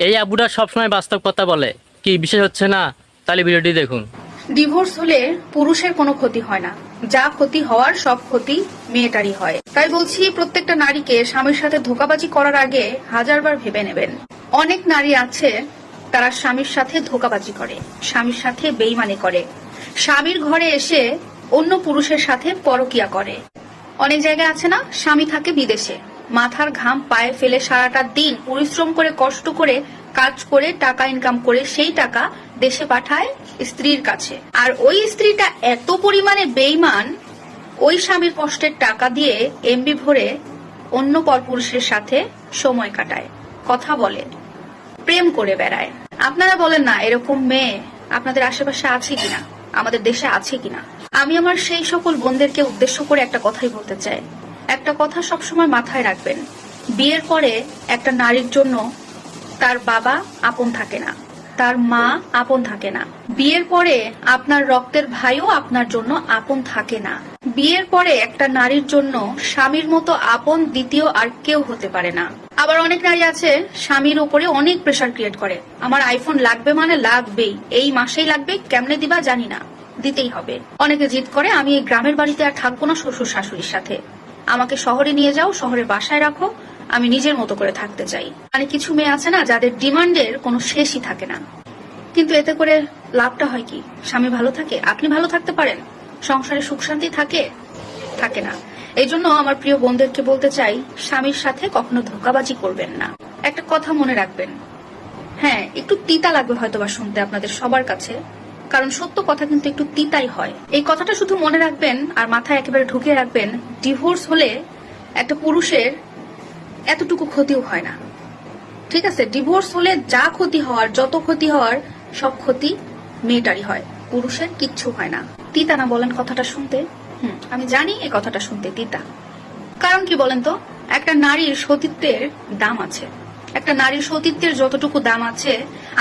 এই আবুটা সবসময় বাস্তব কথা বলে, কি বিশেষ হচ্ছে না? তাহলে ভিডিওটি দেখুন। ডিভোর্স হলে পুরুষের কোনো ক্ষতি হয় না, যা ক্ষতি হওয়ার সব ক্ষতি মেয়েটারই হয়। তাই বলছি, প্রত্যেকটা নারীকে স্বামীর সাথে ধোঁকাবাজি করার আগে হাজারবার ভেবে নেবেন। অনেক নারী আছে তারা স্বামীর সাথে ধোঁকাবাজি করে, স্বামীর সাথে বেইমানি করে, স্বামীর ঘরে এসে অন্য পুরুষের সাথে পরকিয়া করে। অনেক জায়গায় আছে না, স্বামী থাকে বিদেশে, মাথার ঘাম পায়ে ফেলে সারাটা দিন পরিশ্রম করে কষ্ট করে কাজ করে টাকা ইনকাম করে সেই টাকা দেশে পাঠায় স্ত্রীর কাছে। আর ওই স্ত্রীটা এত পরিমাণে বেইমান, ওই স্বামীর কষ্টের টাকা দিয়ে এমবি ভরে অন্য পরপুরুষের সাথে সময় কাটায়, কথা বলে, প্রেম করে বেড়ায়। আপনারা বলেন না এরকম মেয়ে আপনাদের আশেপাশে আছে কিনা, আমাদের দেশে আছে কিনা? আমি আমার সেই সকল বোনদেরকে উদ্দেশ্য করে একটা কথাই বলতে চাই। একটা কথা সবসময় মাথায় রাখবেন, বিয়ের পরে একটা নারীর জন্য তার বাবা আপন থাকে না, তার মা আপন থাকে না। বিয়ের পরে আপনার রক্তের ভাইও আপনার জন্য আপন থাকে না। বিয়ের পরে একটা নারীর জন্য স্বামীর মতো আপন দ্বিতীয় আর কেউ হতে পারে না। আবার অনেক নারী আছে স্বামীর উপরে অনেক প্রেসার ক্রিয়েট করে, আমার আইফোন লাগবে মানে লাগবেই, এই মাসেই লাগবে, কেমনে দিবা জানি না, দিতেই হবে। অনেকে জিদ করে আমি এই গ্রামের বাড়িতে আর থাকবো না শ্বশুর শাশুড়ির সাথে, আমাকে শহরে নিয়ে যাও, শহরে বাসায় রাখো, আমি নিজের মতো করে থাকতে চাই। মানে কিছু মেয়ে আছে না যাদের ডিমান্ডের কোনো শেষই থাকে না। কিন্তু এতে করে লাভটা হয় কি? স্বামী ভালো থাকে, আপনি ভালো থাকতে পারেন, সংসারে সুখ শান্তি থাকে? থাকে না। এই জন্য আমার প্রিয় বোনদেরকে বলতে চাই, স্বামীর সাথে কখনো ধোঁকাবাজি করবেন না। একটা কথা মনে রাখবেন, হ্যাঁ একটু তিতা লাগবে হয়তো বা শুনতে আপনাদের সবার কাছে, কারণ সত্য কথা কিন্তু একটু তিতাই হয়। এই কথাটা শুধু মনে রাখবেন আর মাথায় একেবারে ঢুকিয়ে রাখবেন, ডিভোর্স হলে একটা পুরুষের এতটুকু ক্ষতিও হয় না। ঠিক আছে, ডিভোর্স হলে যা ক্ষতি হওয়ার, যত ক্ষতি হওয়ার সব ক্ষতি মেয়েটারই হয়, পুরুষের কিচ্ছু হয় না। তিতা না বলেন কথাটা শুনতে? আমি জানি এই কথাটা শুনতে তিতা। কারণ কি বলেন তো, একটা নারীর সতীত্বের দাম আছে। একটা নারীর সতীত্বের যতটুকু দাম আছে,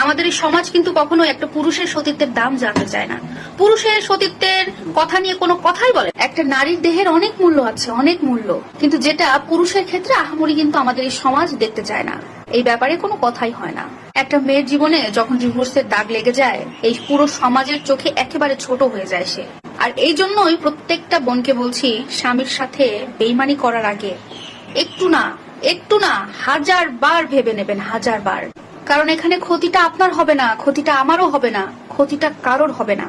আমাদের এই সমাজ কিন্তু কখনো একটা পুরুষের সতীত্বের দাম জানতে চায় না। পুরুষের সতীত্বের কথা নিয়ে কোনো কথাই বলে। একটা নারীর দেহের অনেক মূল্য আছে, অনেক মূল্য, কিন্তু যেটা পুরুষের ক্ষেত্রে আহামরি কিন্তু আমাদের এই সমাজ দেখতে চায় না। এই ব্যাপারে কোনো কথাই হয় না। একটা মেয়ের জীবনে যখন ডিভোর্সের দাগ লেগে যায়, এই পুরো সমাজের চোখে একেবারে ছোট হয়ে যায় সে। আর এই জন্যই প্রত্যেকটা বোনকে বলছি, স্বামীর সাথে বেইমানি করার আগে একটু না 1000 বার ভেবে নেবেন, 1000 বার। কারণ এখানে ক্ষতিটা আপনার হবে না, ক্ষতিটা আমারও হবে না, ক্ষতিটা কারোর হবে না।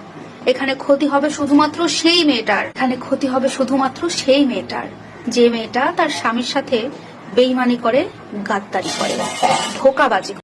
এখানে ক্ষতি হবে শুধুমাত্র সেই মেয়েটার, এখানে ক্ষতি হবে শুধুমাত্র সেই মেয়েটার, যে মেয়েটা তার স্বামীর সাথে বেইমানি করে, গাদ্দারি করে, ধোঁকাবাজি করে।